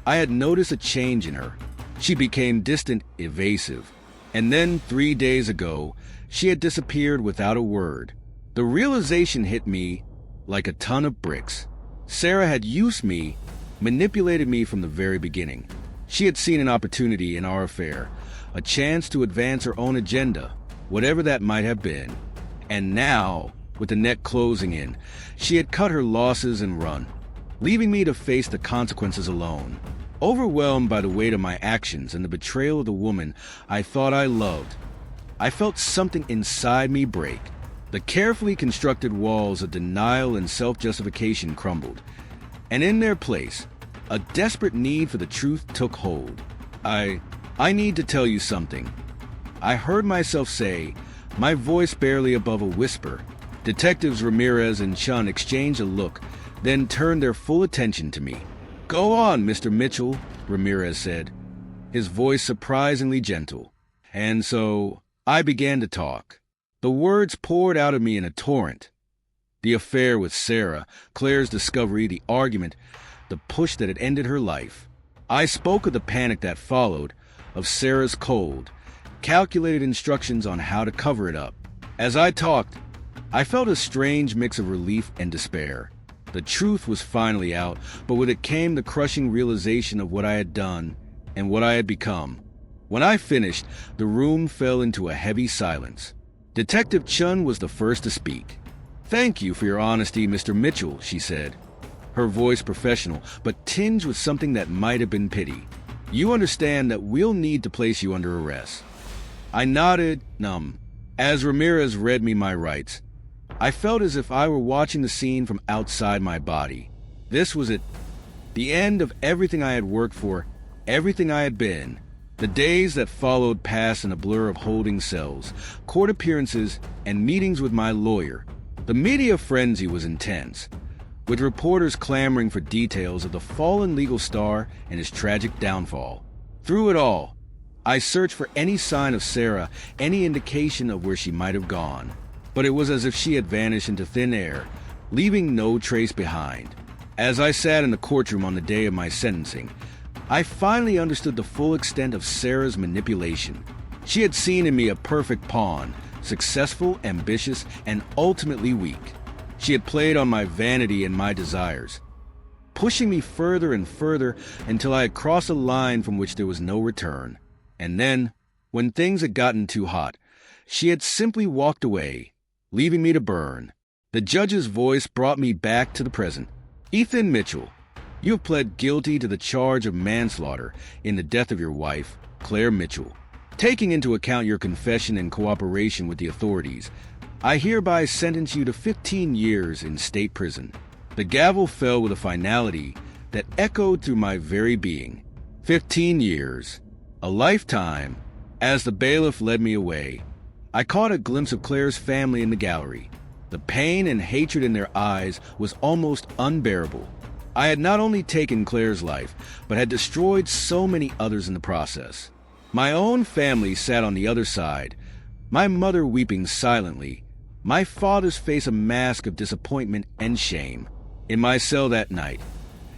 I had noticed a change in her. She became distant, evasive. And then 3 days ago, she had disappeared without a word. The realization hit me like a ton of bricks. Sarah had used me, manipulated me from the very beginning. She had seen an opportunity in our affair, a chance to advance her own agenda, whatever that might have been. And now, with the net closing in, she had cut her losses and run, leaving me to face the consequences alone. Overwhelmed by the weight of my actions and the betrayal of the woman I thought I loved, I felt something inside me break. The carefully constructed walls of denial and self-justification crumbled, and in their place, A desperate need for the truth took hold. I need to tell you something. I heard myself say, my voice barely above a whisper. Detectives Ramirez and Chun exchanged a look, then turned their full attention to me. "Go on, Mr. Mitchell," Ramirez said, his voice surprisingly gentle. And so I began to talk. The words poured out of me in a torrent. The affair with Sarah, Claire's discovery, the argument, the push that had ended her life. I spoke of the panic that followed, of Sarah's cold, calculated instructions on how to cover it up. As I talked, I felt a strange mix of relief and despair. The truth was finally out, but with it came the crushing realization of what I had done and what I had become. When I finished, the room fell into a heavy silence. Detective Chun was the first to speak. "Thank you for your honesty, Mr. Mitchell," she said, her voice professional, but tinged with something that might have been pity. "You understand that we'll need to place you under arrest." I nodded, numb. As Ramirez read me my rights, I felt as if I were watching the scene from outside my body. This was it. The end of everything I had worked for, everything I had been. The days that followed passed in a blur of holding cells, court appearances, and meetings with my lawyer. The media frenzy was intense, with reporters clamoring for details of the fallen legal star and his tragic downfall. Through it all, I searched for any sign of Sarah, any indication of where she might have gone. But it was as if she had vanished into thin air, leaving no trace behind. As I sat in the courtroom on the day of my sentencing, I finally understood the full extent of Sarah's manipulation. She had seen in me a perfect pawn, successful, ambitious, and ultimately weak. She had played on my vanity and my desires, pushing me further and further until I had crossed a line from which there was no return. And then, when things had gotten too hot, she had simply walked away, leaving me to burn. The judge's voice brought me back to the present. "Ethan Mitchell, you have pled guilty to the charge of manslaughter in the death of your wife, Claire Mitchell. Taking into account your confession and cooperation with the authorities, I hereby sentence you to 15 years in state prison." The gavel fell with a finality that echoed through my very being. 15 years. A lifetime. As the bailiff led me away, I caught a glimpse of Claire's family in the gallery. The pain and hatred in their eyes was almost unbearable. I had not only taken Claire's life, but had destroyed so many others in the process. My own family sat on the other side, my mother weeping silently, my father's face a mask of disappointment and shame. In my cell that night,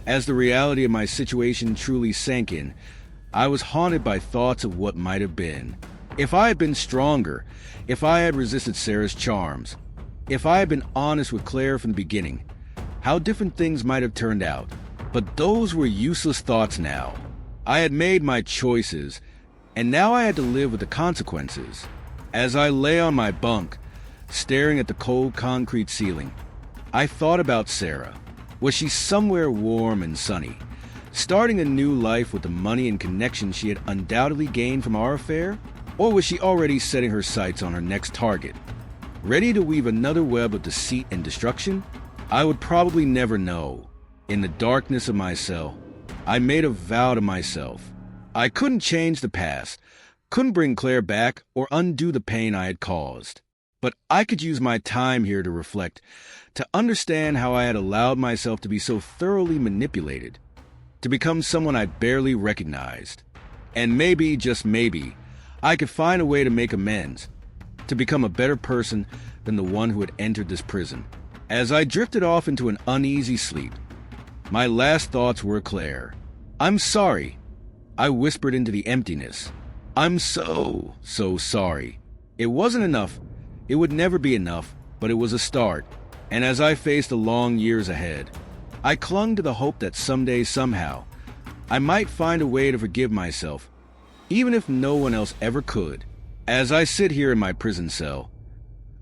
as the reality of my situation truly sank in, I was haunted by thoughts of what might have been. If I had been stronger, if I had resisted Sarah's charms, if I had been honest with Claire from the beginning, how different things might have turned out. But those were useless thoughts now. I had made my choices, and now I had to live with the consequences. As I lay on my bunk, staring at the cold concrete ceiling, I thought about Sarah. Was she somewhere warm and sunny, starting a new life with the money and connections she had undoubtedly gained from our affair? Or was she already setting her sights on her next target, ready to weave another web of deceit and destruction? I would probably never know. In the darkness of my cell, I made a vow to myself. I couldn't change the past, couldn't bring Claire back or undo the pain I had caused. But I could use my time here to reflect, to understand how I had allowed myself to be so thoroughly manipulated, to become someone I barely recognized. And maybe, just maybe, I could find a way to make amends, to become a better person than the one who had entered this prison. As I drifted off into an uneasy sleep, my last thoughts were Claire. "I'm sorry," I whispered into the emptiness. "I'm so sorry." It wasn't enough. It would never be enough, but it was a start. And as I faced the long years ahead, I clung to the hope that someday, somehow, I might find a way to forgive myself, even if no one else ever could. As I sit here in my prison cell,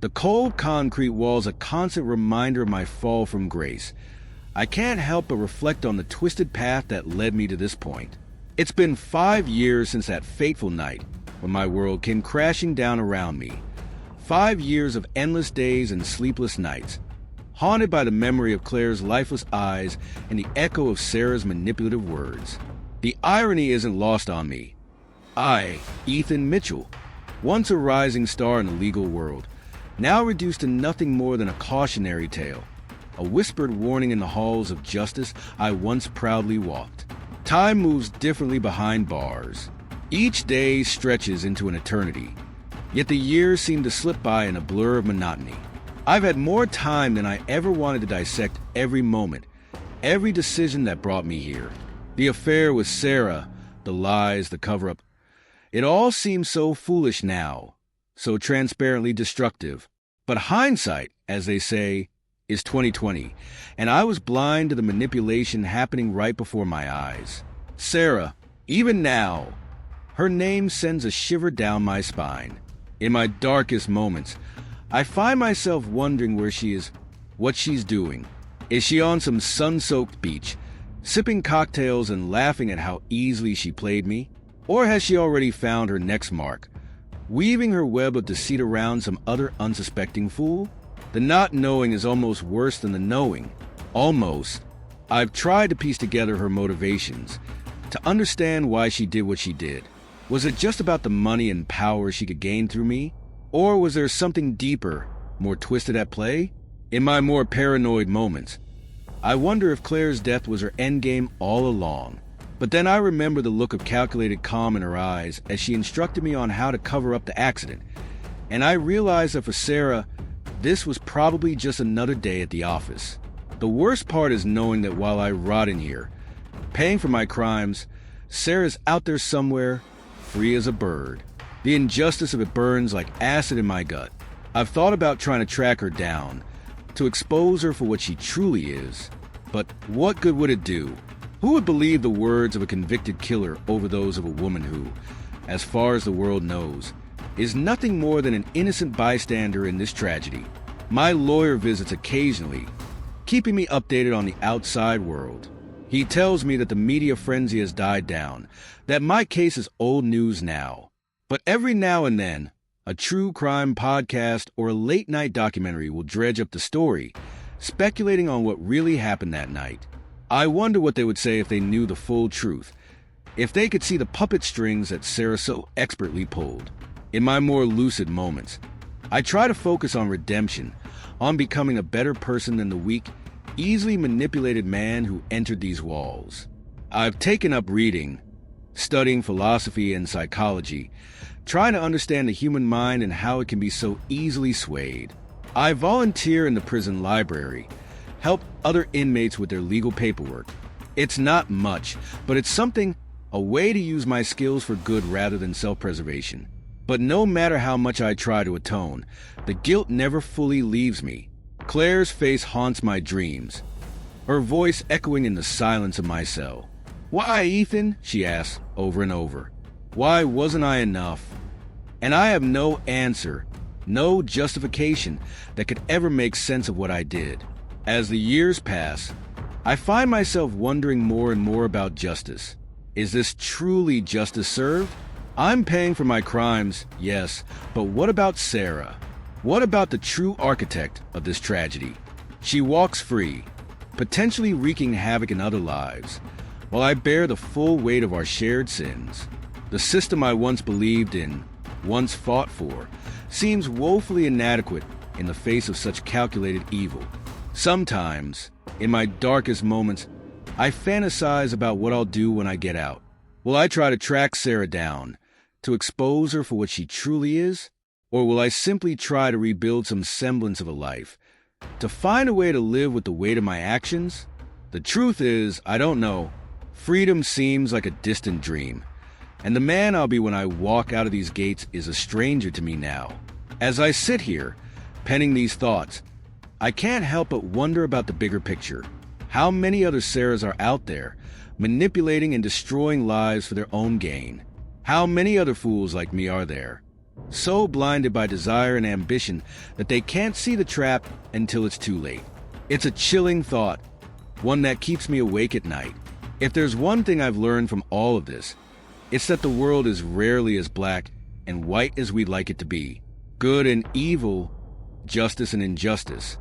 the cold concrete walls a constant reminder of my fall from grace. I can't help but reflect on the twisted path that led me to this point. It's been 5 years since that fateful night when my world came crashing down around me. 5 years of endless days and sleepless nights. haunted by the memory of Claire's lifeless eyes and the echo of Sarah's manipulative words. The irony isn't lost on me. I, Ethan Mitchell, once a rising star in the legal world, now reduced to nothing more than a cautionary tale, a whispered warning in the halls of justice I once proudly walked. Time moves differently behind bars. Each day stretches into an eternity, yet the years seem to slip by in a blur of monotony. I've had more time than I ever wanted to dissect every moment, every decision that brought me here. The affair with Sarah, the lies, the cover-up. It all seems so foolish now, so transparently destructive. But hindsight, as they say, is 20/20, and I was blind to the manipulation happening right before my eyes. Sarah, even now, her name sends a shiver down my spine. In my darkest moments, I find myself wondering where she is, what she's doing. Is she on some sun-soaked beach, sipping cocktails and laughing at how easily she played me? Or has she already found her next mark, weaving her web of deceit around some other unsuspecting fool? The not knowing is almost worse than the knowing. Almost. I've tried to piece together her motivations, to understand why she did what she did. Was it just about the money and power she could gain through me? Or was there something deeper, more twisted at play? In my more paranoid moments, I wonder if Claire's death was her endgame all along. But then I remember the look of calculated calm in her eyes as she instructed me on how to cover up the accident. And I realized that for Sarah, this was probably just another day at the office. The worst part is knowing that while I rot in here, paying for my crimes, Sarah's out there somewhere, free as a bird. The injustice of it burns like acid in my gut. I've thought about trying to track her down, to expose her for what she truly is. But what good would it do? Who would believe the words of a convicted killer over those of a woman who, as far as the world knows, is nothing more than an innocent bystander in this tragedy? My lawyer visits occasionally, keeping me updated on the outside world. He tells me that the media frenzy has died down, that my case is old news now. But every now and then, a true crime podcast or a late-night documentary will dredge up the story, speculating on what really happened that night. I wonder what they would say if they knew the full truth, if they could see the puppet strings that Sarah so expertly pulled. In my more lucid moments, I try to focus on redemption, on becoming a better person than the weak, easily manipulated man who entered these walls. I've taken up reading, studying philosophy and psychology, trying to understand the human mind and how it can be so easily swayed. I volunteer in the prison library, help other inmates with their legal paperwork. It's not much, but it's something, a way to use my skills for good rather than self-preservation. But no matter how much I try to atone, the guilt never fully leaves me. Claire's face haunts my dreams, her voice echoing in the silence of my cell. "Why, Ethan?" she asks over and over. Why wasn't I enough? And I have no answer, no justification that could ever make sense of what I did. As the years pass, I find myself wondering more and more about justice. Is this truly justice served? I'm paying for my crimes, yes, but what about Sarah? What about the true architect of this tragedy? She walks free, potentially wreaking havoc in other lives, while I bear the full weight of our shared sins. The system I once believed in, once fought for, seems woefully inadequate in the face of such calculated evil. Sometimes, in my darkest moments, I fantasize about what I'll do when I get out. Will I try to track Sarah down, to expose her for what she truly is? Or will I simply try to rebuild some semblance of a life, to find a way to live with the weight of my actions? The truth is, I don't know. Freedom seems like a distant dream, and the man I'll be when I walk out of these gates is a stranger to me now. As I sit here, penning these thoughts, I can't help but wonder about the bigger picture. How many other Sarahs are out there, manipulating and destroying lives for their own gain? How many other fools like me are there, so blinded by desire and ambition that they can't see the trap until it's too late? It's a chilling thought, one that keeps me awake at night. If there's one thing I've learned from all of this, it's that the world is rarely as black and white as we'd like it to be. Good and evil, justice and injustice,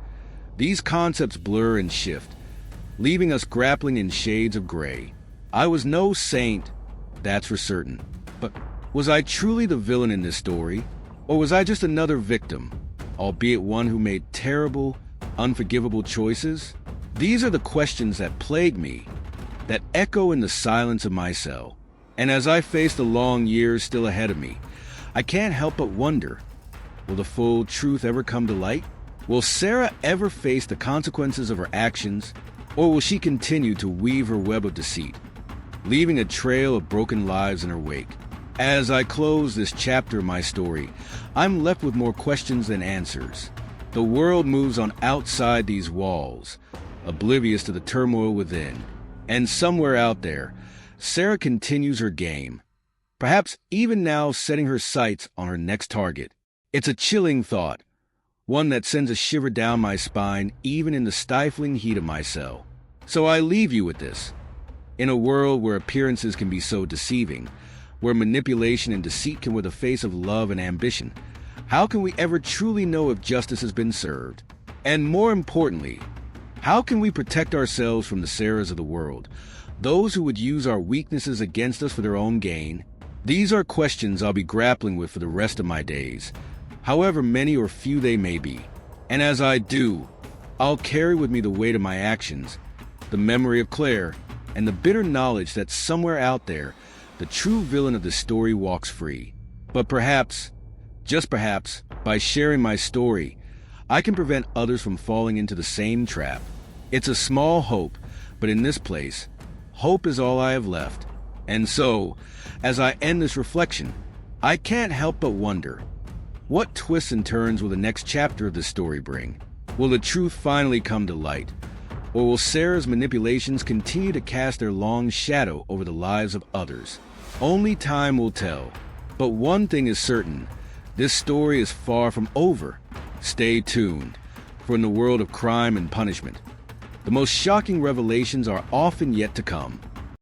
These concepts blur and shift, leaving us grappling in shades of gray. I was no saint, that's for certain. But was I truly the villain in this story? Or was I just another victim, albeit one who made terrible, unforgivable choices? These are the questions that plague me, that echo in the silence of my cell. And as I face the long years still ahead of me, I can't help but wonder, will the full truth ever come to light? Will Sarah ever face the consequences of her actions, or will she continue to weave her web of deceit, leaving a trail of broken lives in her wake? As I close this chapter of my story, I'm left with more questions than answers. The world moves on outside these walls, oblivious to the turmoil within. And somewhere out there, Sarah continues her game, perhaps even now setting her sights on her next target. It's a chilling thought, one that sends a shiver down my spine even in the stifling heat of my cell. So I leave you with this. In a world where appearances can be so deceiving, where manipulation and deceit can wear the face of love and ambition, how can we ever truly know if justice has been served? And more importantly, how can we protect ourselves from the Sarahs of the world, those who would use our weaknesses against us for their own gain? These are questions I'll be grappling with for the rest of my days, however many or few they may be. And as I do, I'll carry with me the weight of my actions, the memory of Claire, and the bitter knowledge that somewhere out there, the true villain of the story walks free. But perhaps, just perhaps, by sharing my story, I can prevent others from falling into the same trap. It's a small hope, but in this place, hope is all I have left. And so, as I end this reflection, I can't help but wonder, what twists and turns will the next chapter of this story bring? Will the truth finally come to light? Or will Sarah's manipulations continue to cast their long shadow over the lives of others? Only time will tell. But one thing is certain, this story is far from over. Stay tuned, for in the world of crime and punishment, the most shocking revelations are often yet to come.